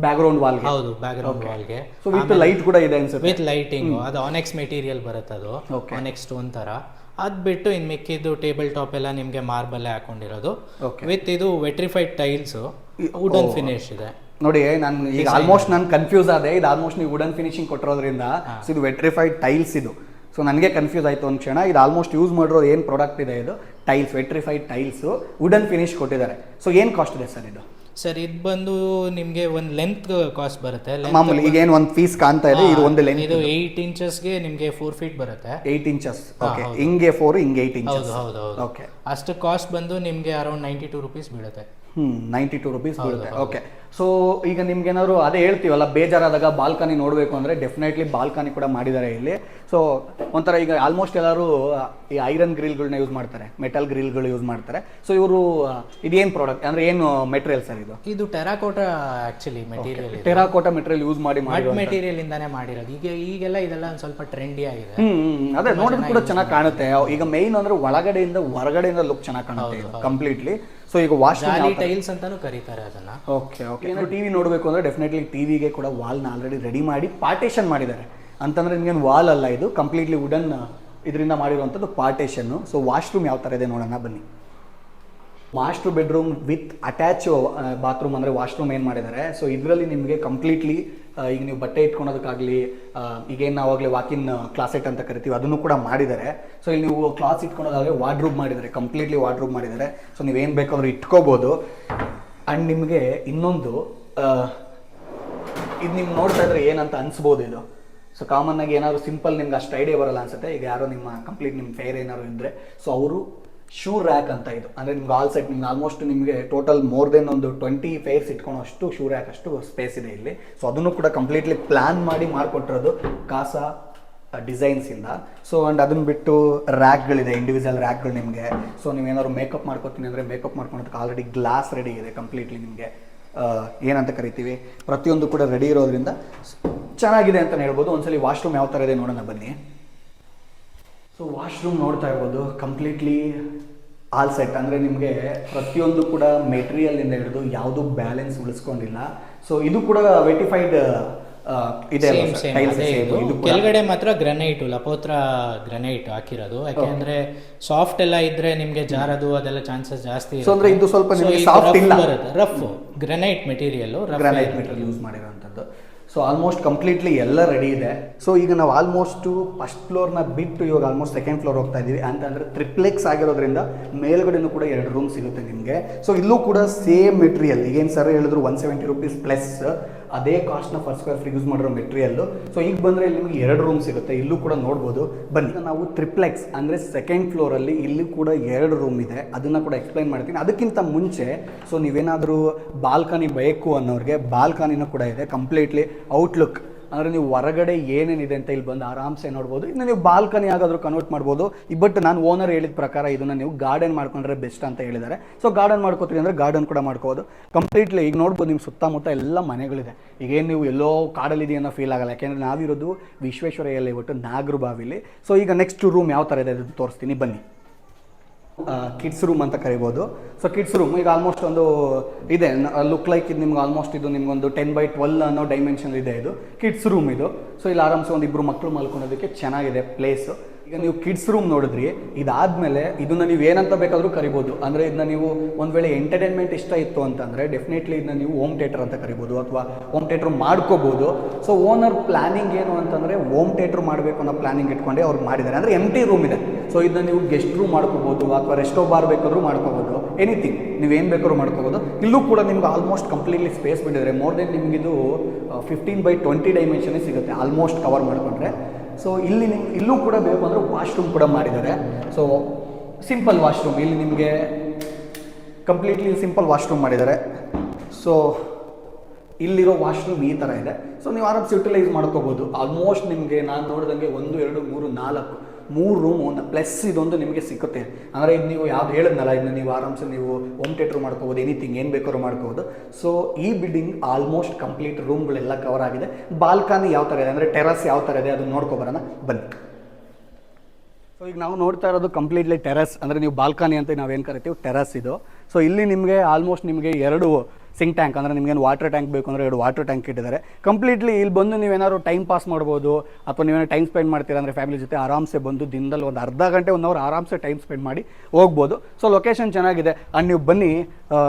ಬ್ಯಾಕ್ಗ್ರೌಂಡ್ ವಾಲ್.
ಹೌದು, ಬ್ಯಾಕ್ಗ್ರೌಂಡ್ ವಾಲ್ಗೆ
ಸೊ ವಿತ್ ಲೈಟ್ ಕೂಡ ಇದೆ ಅನ್ಸುತ್ತೆ.
With lighting. ಅದು ಆನೆಕ್ಸ್ ಮೆಟೀರಿಯಲ್ ಬರುತ್ತೆ, ಅದು ಆನೆಕ್ಸ್ ಸ್ಟೋನ್ ತರ. ಅದು ಬಿಟ್ಟು ಇನ್ನು ಮಿಕ್ಕಿದ್ದು ಟೇಬಲ್ ಟಾಪ್ ಎಲ್ಲ ನಿಮಗೆ ಮಾರ್ಬಲ್ಲೇ ಹಾಕೊಂಡಿರೋದು ವಿತ್ ಇದು ವೆಟ್ರಿಫೈಡ್ ಟೈಲ್ಸ್, ವುಡನ್ ಫಿನಿಶ್ ಇದೆ.
ನೋಡಿ ನಾನು ಈಗ ಆಲ್ಮೋಸ್ಟ್ ನಾನು ಕನ್ಫ್ಯೂಸ್ ಆದೆ. ಇದು ಆಲ್ಮೋಸ್ಟ್ ನೀವು ವುಡನ್ ಫಿನಿಶಿಂಗ್ ಕೊಟ್ಟಿರೋದ್ರಿಂದ ಸೊ ಇದು ವೆಟ್ರಿಫೈಡ್ ಟೈಲ್ಸ್ ಇದು. ಸೊ ನನಗೆ ಕನ್ಫ್ಯೂಸ್ ಆಯಿತು ಒಂದು ಕ್ಷಣ. ಇದು ಆಲ್ಮೋಸ್ಟ್ ಯೂಸ್ ಮಾಡಿರೋ ಏನು ಪ್ರಾಡಕ್ಟ್ ಇದೆ ಇದು tiles, vitrified tiles, wooden finish ಕೊಟ್ಟಿದ್ದಾರೆ. ಸೊ ಏನು ಕಾಸ್ಟ್ ಇದೆ ಸರ್ ಇದು?
ಸರ್ ಇದು ಬಂದು ನಿಮಗೆ ಒಂದು ಲೆಂತ್ ಕಾಸ್ಟ್ ಬರುತ್ತೆ.
ಮಾಮೂಲಿ ಈಗ ಏನು ಒಂದು ಪೀಸ್ ಕಾಣ್ತಾ ಇದೆ, ಇದು ಒಂದು ಲೆಂತ್.
ಇದು 8 ಇಂಚಸ್ಗೆ ನಿಮಗೆ 4 ಫೀಟ್ ಬರುತ್ತೆ.
8 ಇಂಚಸ್. ಓಕೆ, ಹಿಂಗೆ 4 ಹಿಂಗೆ 8 ಇಂಚಸ್.
ಹೌದು.
ಓಕೆ,
ಅಷ್ಟು ಕಾಸ್ಟ್ ಬಂದು ನಿಮಗೆ ಅರೌಂಡ್ 92 ರೂಪೀಸ್ ಬೀಳುತ್ತೆ.
92 ರೂಪೀಸ್ ಬೀಳುತ್ತೆ. ಓಕೆ. ಸೊ ಈಗ ನಿಮ್ಗೇನಾದ್ರು ಅದೇ ಹೇಳ್ತೀವಲ್ಲ, ಬೇಜಾರಾದಾಗ ಬಾಲ್ಕನಿ ನೋಡಬೇಕು ಅಂದರೆ ಡೆಫಿನೆಟ್ಲಿ ಬಾಲ್ಕನಿ ಕೂಡ ಮಾಡಿದ್ದಾರೆ ಇಲ್ಲಿ. ಸೊ ಒಂಥರ ಈಗ ಆಲ್ಮೋಸ್ಟ್ ಎಲ್ಲರೂ ಈ ಐರನ್ ಗ್ರಿಲ್ಗಳನ್ನ ಯೂಸ್ ಮಾಡ್ತಾರೆ, ಮೆಟಲ್ ಗ್ರಿಲ್ಗಳು ಯೂಸ್ ಮಾಡ್ತಾರೆ. ಸೊ ಇವರು ಇದೇನು ಪ್ರಾಡಕ್ಟ್ ಅಂದರೆ ಏನು ಮೆಟೀರಿಯಲ್ ಸರ್ ಇದು?
ಇದು terracotta actually material.
Terracotta material use ಮಾಡಿ
ಮೆಟೀರಿಯಲ್ ಇಂದಾನೆ ಮಾಡಿರೋದು. ಈಗೆಲ್ಲ ಇದೆಲ್ಲ ಒಂದು ಸ್ವಲ್ಪ ಟ್ರೆಂಡಿ ಆಗಿದೆ.
ಅದೇ ನೋಡೋದು ಕೂಡ ಚೆನ್ನಾಗಿ ಕಾಣುತ್ತೆ. ಈಗ ಮೇನ್ ಅಂದ್ರೆ ಒಳಗಡೆಯಿಂದ ಹೊರಗಡೆಯಿಂದ ಲುಕ್ ಚೆನ್ನಾಗಿ ಕಾಣುತ್ತೆ ಇದು ಕಂಪ್ಲೀಟ್ಲಿ. ಸೊ ಈಗ ವಾಶ್ರೂಮ್
ಟೈಲ್ಸ್ ಅಂತಾನೂ ಕರೀತಾರೆ ಅದನ್ನ.
ಓಕೆ. ಏನಾದ್ರು ಟಿವಿ ನೋಡಬೇಕು ಅಂದ್ರೆ ಡೆಫಿನೆಟ್ಲಿ ಟಿವಿಗೆ ಕೂಡ ವಾಲ್ನ ಆಲ್ರೆಡಿ ರೆಡಿ ಮಾಡಿ ಪಾರ್ಟೇಷನ್ ಮಾಡಿದ್ದಾರೆ. ಅಂತಂದ್ರೆ ನಿಮ್ಗೇನು ವಾಲ್ ಅಲ್ಲ, ಇದು ಕಂಪ್ಲೀಟ್ಲಿ ವುಡನ್ ಇದರಿಂದ ಮಾಡಿರುವಂಥದ್ದು ಪಾರ್ಟೇಷನ್ನು. ಸೊ ವಾಶ್ರೂಮ್ ಯಾವ ಥರ ಇದೆ ನೋಡೋಣ ಬನ್ನಿ. Master bedroom with attach bathroom ಅಂದರೆ ವಾಶ್ರೂಮ್ ಏನು ಮಾಡಿದ್ದಾರೆ. ಸೊ ಇದರಲ್ಲಿ ನಿಮಗೆ ಕಂಪ್ಲೀಟ್ಲಿ ಈಗ ನೀವು ಬಟ್ಟೆ ಇಟ್ಕೊಳೋದಕ್ಕಾಗಲಿ, ಈಗೇನು ನಾವಾಗಲೇ ವಾಕಿನ್ ಕ್ಲಾಸೆಟ್ ಅಂತ ಕರಿತೀವಿ ಅದನ್ನು ಕೂಡ ಮಾಡಿದ್ದಾರೆ. ಸೊ ಇಲ್ಲಿ ನೀವು ಕ್ಲಾಸ್ ಇಟ್ಕೊಳೋದಾಗಲಿ ವಾರ್ಡ್ರೂಮ್ ಮಾಡಿದ್ದಾರೆ, ಕಂಪ್ಲೀಟ್ಲಿ ವಾರ್ಡ್ರೂಮ್ ಮಾಡಿದ್ದಾರೆ. ಸೊ ನೀವೇನು ಬೇಕಾದ್ರೂ ಇಟ್ಕೋಬೋದು. ಆ್ಯಂಡ್ ನಿಮಗೆ ಇನ್ನೊಂದು ಇದು ನಿಮ್ಗೆ ನೋಡ್ತಾ ಇದ್ರೆ ಏನಂತ ಅನಿಸ್ಬೋದು ಇದು. ಸೊ ಕಾಮನ್ ಆಗಿ ಏನಾದ್ರು ಸಿಂಪಲ್ ನಿಮ್ಗೆ ಅಷ್ಟು ಐಡಿಯಾ ಬರಲ್ಲ ಅನ್ಸುತ್ತೆ. ಈಗ ಯಾರೋ ನಿಮ್ಮ ಕಂಪ್ಲೀಟ್ ನಿಮ್ಮ ಫೇರ್ ಏನಾದ್ರು ಇದ್ದರೆ ಸೊ ಅವರು ಶೂ ರ್ಯಾಕ್ ಅಂತ ಇದು ಅಂದರೆ ನಿಮ್ಗೆ ಆಲ್ ಸೆಟ್ ನಿಮ್ಗೆ ಆಲ್ಮೋಸ್ಟ್ ನಿಮಗೆ ಟೋಟಲ್ ಮೋರ್ ದೆನ್ ಒಂದು 20 ಫೇರ್ಸ್ ಇಟ್ಕೊಳ್ಳೋ ಅಷ್ಟು ಶೂ ರ್ಯಾಕ್ ಅಷ್ಟು ಸ್ಪೇಸ್ ಇದೆ ಇಲ್ಲಿ. ಸೊ ಅದನ್ನು ಕೂಡ ಕಂಪ್ಲೀಟ್ಲಿ ಪ್ಲ್ಯಾನ್ ಮಾಡಿ ಮಾಡಿಕೊಟ್ಟಿರೋದು ಕಾಸಾ ಡಿಸೈನ್ಸಿಂದ. ಸೊ ಆ್ಯಂಡ್ ಅದನ್ನು ಬಿಟ್ಟು ರ್ಯಾಕ್ಗಳಿದೆ, ಇಂಡಿವಿಜುವಲ್ ರ್ಯಾಕ್ಗಳು ನಿಮಗೆ. ಸೊ ನೀವೇನಾದ್ರು ಮೇಕಪ್ ಮಾಡ್ಕೊತೀನಿ ಅಂದರೆ ಮೇಕಪ್ ಮಾಡ್ಕೊಳೋದಕ್ಕೆ ಆಲ್ರೆಡಿ ಗ್ಲಾಸ್ ರೆಡಿ ಇದೆ ಕಂಪ್ಲೀಟ್ಲಿ. ನಿಮಗೆ ಏನಂತ ಕರಿತೀವಿ ಪ್ರತಿಯೊಂದು ಕೂಡ ರೆಡಿ ಇರೋದ್ರಿಂದ ಚೆನ್ನಾಗಿದೆ ಅಂತಲೇ ಹೇಳ್ಬೋದು. ಒಂದ್ಸಲಿ ವಾಶ್ರೂಮ್ ಯಾವ ಥರ ಇದೆ ನೋಡೋಣ ಬನ್ನಿ. ಸೊ ವಾಶ್ರೂಮ್ ನೋಡ್ತಾ ಇರ್ಬೋದು ಕಂಪ್ಲೀಟ್ಲಿ ಆಲ್ ಸೆಟ್ ಅಂದರೆ ನಿಮಗೆ ಪ್ರತಿಯೊಂದು ಕೂಡ ಮೆಟೀರಿಯಲಿಂದ ಹಿಡಿದು ಯಾವುದೂ ಬ್ಯಾಲೆನ್ಸ್ ಉಳಿಸ್ಕೊಂಡಿಲ್ಲ. ಸೊ ಇದು ಕೂಡ ವೆಟಿಫೈಡ್ ಇದೆ.
ಕೆಳಗಡೆ ಮಾತ್ರ ಗ್ರನೈಟ್, ಲಪೋತ್ರ ಗ್ರನೈಟ್ ಹಾಕಿರೋದು. ಯಾಕೆಂದ್ರೆ ಸಾಫ್ಟ್ ಎಲ್ಲ ಇದ್ರೆ ನಿಮ್ಗೆ ಜಾರದು ಅದೆಲ್ಲ ಚಾನ್ಸಸ್ ಜಾಸ್ತಿ.
ಸೊ ಅಂದ್ರೆ ಇದು ಸ್ವಲ್ಪ ಸಾಫ್ಟ್ ಇಲ್ಲ,
ರಫ್ ಗ್ರನೈಟ್ ಮೆಟೀರಿಯಲ್
ಯೂಸ್ ಮಾಡಿರೋಂಥದ್ದು. ಸೊ ಆಲ್ಮೋಸ್ಟ್ ಕಂಪ್ಲೀಟ್ಲಿ ಎಲ್ಲ ರೆಡಿ ಇದೆ. ಸೊ ಈಗ ನಾವು ಆಲ್ಮೋಸ್ಟು ಫಸ್ಟ್ ಫ್ಲೋರ್ನ ಬಿಟ್ಟು ಇವಾಗ ಆಲ್ಮೋಸ್ಟ್ ಸೆಕೆಂಡ್ ಫ್ಲೋರ್ ಹೋಗ್ತಾ ಇದ್ದೀವಿ. ಅಂತಂದರೆ ಟ್ರಿಪ್ಲೆಕ್ಸ್ ಆಗಿರೋದ್ರಿಂದ ಮೇಲ್ಗಡೆನೂ ಕೂಡ 2 ರೂಮ್ ಸಿಗುತ್ತೆ ನಿಮಗೆ. ಸೊ ಇಲ್ಲೂ ಕೂಡ ಸೇಮ್ ಮೆಟೀರಿಯಲ್ ಈಗೇನು ಸರ್ ಹೇಳಿದ್ರು 170 ರೂಪೀಸ್ ಪ್ಲಸ್ ಅದೇ ಕಾಸ್ಟ್ನ ಫಸ್ಟ್ ಸ್ಕ್ವೇರ್ ಫೀಟ್ ಯೂಸ್ ಮಾಡಿರೋ ಮೆಟೀರಿಯಲ್ಲು. ಸೊ ಈಗ ಬಂದರೆ ಇಲ್ಲಿ ನಿಮಗೆ 2 ರೂಮ್ ಸಿಗುತ್ತೆ, ಇಲ್ಲೂ ಕೂಡ ನೋಡ್ಬೋದು ಬನ್ನಿ. ನಾವು ಟ್ರಿಪ್ಲೆಕ್ಸ್ ಅಂದರೆ ಸೆಕೆಂಡ್ ಫ್ಲೋರಲ್ಲಿ ಇಲ್ಲಿ ಕೂಡ 2 ರೂಮ್ ಇದೆ, ಅದನ್ನು ಕೂಡ ಎಕ್ಸ್ಪ್ಲೈನ್ ಮಾಡ್ತೀನಿ. ಅದಕ್ಕಿಂತ ಮುಂಚೆ ಸೊ ನೀವೇನಾದರೂ ಬಾಲ್ಕನಿ ಬೇಕು ಅನ್ನೋರಿಗೆ ಬಾಲ್ಕನಿನೂ ಕೂಡ ಇದೆ. ಕಂಪ್ಲೀಟ್ಲಿ ಔಟ್ಲುಕ್ ಅಂದರೆ ನೀವು ಹೊರಗಡೆ ಏನೇನಿದೆ ಅಂತ ಇಲ್ಲಿ ಬಂದು ಆರಾಮ್ಸೆ ನೋಡ್ಬೋದು. ಇನ್ನು ನೀವು ಬಾಲ್ಕನಿ ಆಗಾದರೂ ಕನ್ವರ್ಟ್ ಮಾಡ್ಬೋದು. ಬಟ್ ನಾನು ಓನರ್ ಹೇಳಿದ ಪ್ರಕಾರ ಇದನ್ನು ನೀವು ಗಾರ್ಡನ್ ಮಾಡ್ಕೊಂಡ್ರೆ ಬೆಸ್ಟ್ ಅಂತ ಹೇಳಿದ್ದಾರೆ. ಸೊ ಗಾರ್ಡನ್ ಮಾಡ್ಕೋತೀರಿ ಅಂದರೆ ಗಾರ್ಡನ್ ಕೂಡ ಮಾಡ್ಕೋಬೋದು ಕಂಪ್ಲೀಟ್ಲಿ. ಈಗ ನೋಡ್ಬೋದು ನಿಮ್ಮ ಸುತ್ತಮುತ್ತ ಎಲ್ಲ ಮನೆಗಳಿದೆ. ಈಗೇನು ನೀವು ಎಲ್ಲೋ ಕಾಡಲ್ಲಿದೆ ಅನ್ನೋ ಫೀಲ್ ಆಗಲ್ಲ, ಯಾಕೆಂದರೆ ನಾವಿರೋದು ವಿಶ್ವೇಶ್ವರಯ್ಯಲ್ಲಿ ಒಟ್ಟು ನಾಗರಬಾವಿಲಿ. ಸೊ ಈಗ ನೆಕ್ಸ್ಟ್ ರೂಮ್ ಯಾವ ಥರ ಇದೆ ಅದು ತೋರಿಸ್ತೀನಿ ಬನ್ನಿ. ಕಿಡ್ಸ್ ರೂಮ್ ಅಂತ ಕರಿಬೋದು. ಸೊ ಕಿಡ್ಸ್ ರೂಮ್ ಈಗ ಆಲ್ಮೋಸ್ಟ್ ಒಂದು ಇದೆ, ಲುಕ್ ಲೈಕ್ ಇದು ನಿಮ್ಗೆ ಆಲ್ಮೋಸ್ಟ್ ಇದು ನಿಮ್ಗೊಂದು 10x12 ಅನ್ನೋ ಡೈಮೆನ್ಷನ್ ಇದೆ. ಇದು ಕಿಡ್ಸ್ ರೂಮ್ ಇದು. ಸೊ ಇಲ್ಲಿ ಆರಾಮ್ಸೆ ಒಂದು ಇಬ್ಬರು ಮಕ್ಕಳು ಮಲ್ಕೊಳೋದಕ್ಕೆ ಚೆನ್ನಾಗಿದೆ ಪ್ಲೇಸು. ಈಗ ನೀವು ಕಿಡ್ಸ್ ರೂಮ್ ನೋಡಿದ್ರಿ, ಇದಾದಮೇಲೆ ಇದನ್ನು ನೀವು ಏನಂತ ಬೇಕಾದರೂ ಕರಿಬೋದು. ಅಂದರೆ ಇದನ್ನ ನೀವು ಒಂದು ವೇಳೆ ಎಂಟರ್ಟೈನ್ಮೆಂಟ್ ಇಷ್ಟ ಇತ್ತು ಅಂತಂದರೆ ಡೆಫಿನೆಟ್ಲಿ ಇದನ್ನ ನೀವು ಹೋಮ್ ಥಿಯೇಟರ್ ಅಂತ ಕರಿಬೋದು ಅಥವಾ ಹೋಮ್ ಥಿಯೇಟ್ರ್ ಮಾಡ್ಕೋಬೋದು. ಸೊ ಓನರ್ ಪ್ಲ್ಯಾನಿಂಗ್ ಏನು ಅಂತಂದರೆ ಹೋಮ್ ಥಿಯೇಟ್ರ್ ಮಾಡಬೇಕು ಅನ್ನೋ ಪ್ಲ್ಯಾನಿಂಗ್ ಇಟ್ಕೊಂಡೆ ಅವ್ರು ಮಾಡಿದ್ದಾರೆ. ಅಂದರೆ ಎಂಟಿ ರೂಮ್ ಇದೆ. ಸೊ ಇದನ್ನ ನೀವು ಗೆಸ್ಟ್ ರೂಮ್ ಮಾಡ್ಕೋಬೋದು ಅಥವಾ ರೆಸ್ಟೋ ಬಾರ್ ಬೇಕಾದ್ರೂ ಮಾಡ್ಕೋಬೋದು. ಎನಿಥಿಂಗ್ ನೀವೇನು ಬೇಕಾದ್ರೂ ಮಾಡ್ಕೋಬೋದು. ಇಲ್ಲೂ ಕೂಡ ನಿಮ್ಗೆ ಆಲ್ಮೋಸ್ಟ್ ಕಂಪ್ಲೀಟ್ಲಿ ಸ್ಪೇಸ್ ಬಿಟ್ಟಿದ್ದಾರೆ. ಮೋರ್ ದೆನ್ ನಿಮಗಿದು 15x20 ಡೈಮೆನ್ಷನ್ನೇ ಸಿಗುತ್ತೆ ಆಲ್ಮೋಸ್ಟ್ ಕವರ್ ಮಾಡಿಕೊಂಡ್ರೆ. ಸೊ ಇಲ್ಲಿ ಇಲ್ಲೂ ಕೂಡ ಬೇಕು ಅಂದರೆ ವಾಶ್ರೂಮ್ ಕೂಡ ಮಾಡಿದ್ದಾರೆ. ಸೊ ಸಿಂಪಲ್ ವಾಶ್ರೂಮ್, ಇಲ್ಲಿ ನಿಮಗೆ ಕಂಪ್ಲೀಟ್ಲಿ ಸಿಂಪಲ್ ವಾಶ್ರೂಮ್ ಮಾಡಿದ್ದಾರೆ. ಸೊ ಇಲ್ಲಿರೋ ವಾಶ್ರೂಮ್ ಈ ಥರ ಇದೆ. ಸೊ ನೀವು ಆರಾಮ್ಸ್ ಯುಟಿಲೈಸ್ ಮಾಡ್ಕೋಬೋದು. ಆಲ್ಮೋಸ್ಟ್ ನಿಮಗೆ ನಾನು ನೋಡಿದಂಗೆ 1 2 3 4 3 ರೂಮು ಪ್ಲಸ್ ಇದೊಂದು ನಿಮಗೆ ಸಿಗುತ್ತೆ. ಅಂದರೆ ಇದು ನೀವು ಯಾವ್ದು ಹೇಳಿದ್ನಲ್ಲ, ಇದನ್ನ ನೀವು ಆರಾಮ್ಸೆ ನೀವು ಹೋಮ್ ಥಿಯೇಟ್ರ್ ಮಾಡ್ಕೋಬೋದು, ಎನಿಥಿಂಗ್ ಏನು ಬೇಕಾದ್ರೂ ಮಾಡ್ಕೋಬೋದು. ಸೊ ಈ ಬಿಲ್ಡಿಂಗ್ ಆಲ್ಮೋಸ್ಟ್ ಕಂಪ್ಲೀಟ್ ರೂಮ್ಗಳೆಲ್ಲ ಕವರ್ ಆಗಿದೆ. ಬಾಲ್ಕನಿ ಯಾವ ಥರ ಇದೆ ಅಂದರೆ ಟೆರಸ್ ಯಾವ ಥರ ಇದೆ ಅದನ್ನು ನೋಡ್ಕೊಬರೋಣ ಬನ್ನಿ. ಸೊ ಈಗ ನಾವು ನೋಡ್ತಾ ಇರೋದು ಕಂಪ್ಲೀಟ್ಲಿ ಟೆರಸ್, ಅಂದರೆ ನೀವು ಬಾಲ್ಕನಿ ಅಂತ ನಾವೇನು ಕರಿತೀವಿ ಟೆರಸ್ ಇದು. ಸೊ ಇಲ್ಲಿ ನಿಮಗೆ ಆಲ್ಮೋಸ್ಟ್ ನಿಮಗೆ 2 ಸಿಂಕ್ ಟ್ಯಾಂಕ್, ಅಂದರೆ ನಿಮಗೇನು ವಾಟರ್ ಟ್ಯಾಂಕ್ ಬೇಕು ಅಂದರೆ 2 ವಾಟರ್ ಟ್ಯಾಂಕ್ ಇಟ್ಟಿದ್ದಾರೆ. ಕಂಪ್ಲೀಟ್ಲಿ ಇಲ್ಲಿ ಬಂದು ನೀವೇನಾದ್ರು ಟೈಮ್ ಪಾಸ್ ಮಾಡ್ಬೋದು ಅಥವಾ ನೀವೇನಾದ್ರು ಟೈಮ್ ಸ್ಪೆಂಡ್ ಮಾಡ್ತೀರಾ ಅಂದರೆ ಫ್ಯಾಮಿಲಿ ಜೊತೆ ಆರಾಮ್ಸೆ ಬಂದು ದಿನದಲ್ಲಿ ಒಂದು ಅರ್ಧ ಗಂಟೆ 1 ಅವರ್ ಆರಾಮ್ಸೆ ಟೈಮ್ ಸ್ಪೆಂಡ್ ಮಾಡಿ ಹೋಗ್ಬೋದು. ಸೊ ಲೊಕೇಶನ್ ಚೆನ್ನಾಗಿದೆ. ಆ್ಯಂಡ್ ನೀವು ಬನ್ನಿ,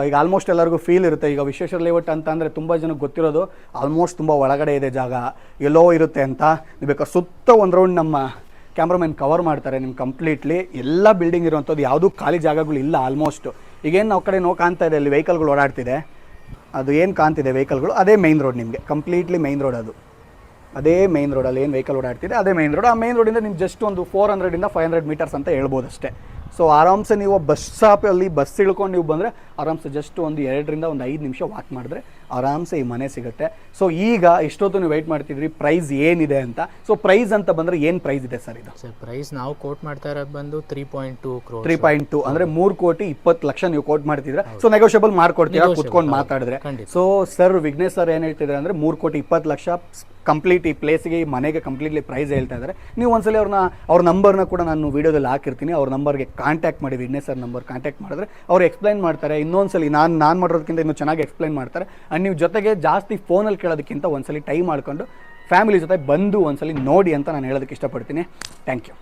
ಈಗ ಆಲ್ಮೋಸ್ಟ್ ಎಲ್ಲರಿಗೂ ಫೀಲ್ ಇರುತ್ತೆ. ಈಗ ವಿಶ್ವೇಶ್ವರ ಲೇಔಟ್ ಅಂತ ಅಂದರೆ ತುಂಬ ಜನಕ್ಕೆ ಗೊತ್ತಿರೋದು ಆಲ್ಮೋಸ್ಟ್ ತುಂಬ ಒಳಗಡೆ ಇದೆ ಜಾಗ, ಎಲ್ಲೋ ಇರುತ್ತೆ ಅಂತ. ನೀವು ಬೇಕಾದ್ರೆ ಸುತ್ತ ಒಂದು ರೌಂಡ್ ನಮ್ಮ ಕ್ಯಾಮ್ರಾಮನ್ ಕವರ್ ಮಾಡ್ತಾರೆ ನಿಮ್ಗೆ ಕಂಪ್ಲೀಟ್ಲಿ. ಎಲ್ಲ ಬಿಲ್ಡಿಂಗ್ ಇರುವಂಥದ್ದು, ಯಾವುದೂ ಖಾಲಿ ಜಾಗಗಳು ಇಲ್ಲ ಆಲ್ಮೋಸ್ಟು. ಈಗೇನು ನಾವು ಕಡೆ ಕಾಣ್ತಾ ಇದೆ ಅಲ್ಲಿ ವೆಹಿಕಲ್ಗಳು ಓಡಾಡ್ತಿದೆ, ಅದು ಏನು ಕಾಣ್ತಿದೆ ವೆಹಿಕಲ್ಗಳು ಅದೇ ಮೈನ್ ರೋಡ್. ನಿಮಗೆ ಕಂಪ್ಲೀಟ್ಲಿ ಮೈನ್ ರೋಡ್, ಅದು ಅದೇ ಮೈನ್ ರೋಡಲ್ಲಿ ಏನು ವೆಹಿಕಲ್ ಓಡಾಡ್ತಿದೆ ಅದೇ ಮೈನ್ ರೋಡ್. ಆ ಮೈನ್ ರೋಡಿಂದ ನಿಮ್ಗೆ ಜಸ್ಟ್ ಒಂದು 400 ಇಂದ 500 ಮೀಟರ್ಸ್ ಅಂತ ಹೇಳ್ಬೋದು ಅಷ್ಟೇ. ಸೊ ಆರಾಮ್ಸೆ ನೀವು ಬಸ್ ಸ್ಟಾಪಲ್ಲಿ ಬಸ್ ಇಳ್ಕೊಂಡು ನೀವು ಬಂದರೆ ಆರಾಮ್ಸೆ ಜಸ್ಟ್ ಒಂದು 2 ರಿಂದ 5 ನಿಮಿಷ ವಾಕ್ ಮಾಡಿದ್ರೆ ಆರಾಮ್ಸೆ ಈ ಮನೆ ಸಿಗುತ್ತೆ. ಸೊ ಈಗ ಇಷ್ಟೊತ್ತು ನೀವು ವೆಯ್ಟ್ ಮಾಡ್ತಿದ್ರಿ ಪ್ರೈಸ್ ಏನಿದೆ ಅಂತ. ಸೊ ಪ್ರೈಸ್ ಅಂತ ಬಂದರೆ ಏನು ಪ್ರೈಸ್ ಇದೆ ಸರ್ ಇದು?
ಸರ್ ಪ್ರೈಸ್ ನಾವು ಕೋಟ್ ಮಾಡ್ತಾ ಇರೋದು ಬಂದು 3.2 crore.
3.2 ಅಂದರೆ 3,20,00,000 ನೀವು ಕೋಟ್ ಮಾಡ್ತಿದ್ರೆ. ಸೊ ನೆಗೋಷಿಯಬಲ್ ಮಾಡ್ಕೊಡ್ತೀರಾ ಕುತ್ಕೊಂಡು ಮಾತಾಡಿದ್ರೆ. ಸೊ ಸರ್ ವಿಘ್ನೇಶ್ ಸರ್ ಏನು ಹೇಳ್ತಿದ್ದಾರೆ ಅಂದರೆ 3,20,00,000 ಕಂಪ್ಲೀಟ್ ಈ ಪ್ಲೇಸ್ಗೆ ಈ ಮನೆಗೆ ಕಂಪ್ಲೀಟ್ಲಿ ಪ್ರೈಸ್ ಹೇಳ್ತಾ ಇದ್ದಾರೆ. ನೀವು ಒಂದ್ಸಲಿ ಅವ್ರ ನಂಬರ್ನ ಕೂಡ ನಾನು ವೀಡಿಯೋದಲ್ಲಿ ಹಾಕಿರ್ತೀನಿ. ಅವ್ರ ನಂಬರ್ಗೆ ಕಾಂಟ್ಯಾಕ್ಟ್ ಮಾಡಿ, ವಿಘ್ನೇಶ್ ಸರ್ ನಂಬರ್ ಕಾಂಟ್ಯಾಕ್ಟ್ ಮಾಡಿದ್ರೆ ಅವ್ರು ಎಕ್ಸ್ಪ್ಲೈನ್ ಮಾಡ್ತಾರೆ. ಇನ್ನೊಂದ್ಸಲಿ ನಾನು ಮಾಡೋದಕ್ಕಿಂತ ಇನ್ನೂ ಚೆನ್ನಾಗಿ ಎಕ್ಸ್ಪ್ಲೈನ್ ಮಾಡ್ತಾರೆ. ಆ್ಯಂಡ್ ನೀವು ಜೊತೆಗೆ ಜಾಸ್ತಿ ಫೋನಲ್ಲಿ ಕೇಳೋದಕ್ಕಿಂತ ಒಂದ್ಸಲಿ ಟೈಮ್ ಮಾಡ್ಕೊಂಡು ಫ್ಯಾಮಿಲಿ ಜೊತೆ ಬಂದು ಒಂದ್ಸಲಿ ನೋಡಿ ಅಂತ ನಾನು ಹೇಳೋದಕ್ಕೆ ಇಷ್ಟಪಡ್ತೀನಿ. Thank you.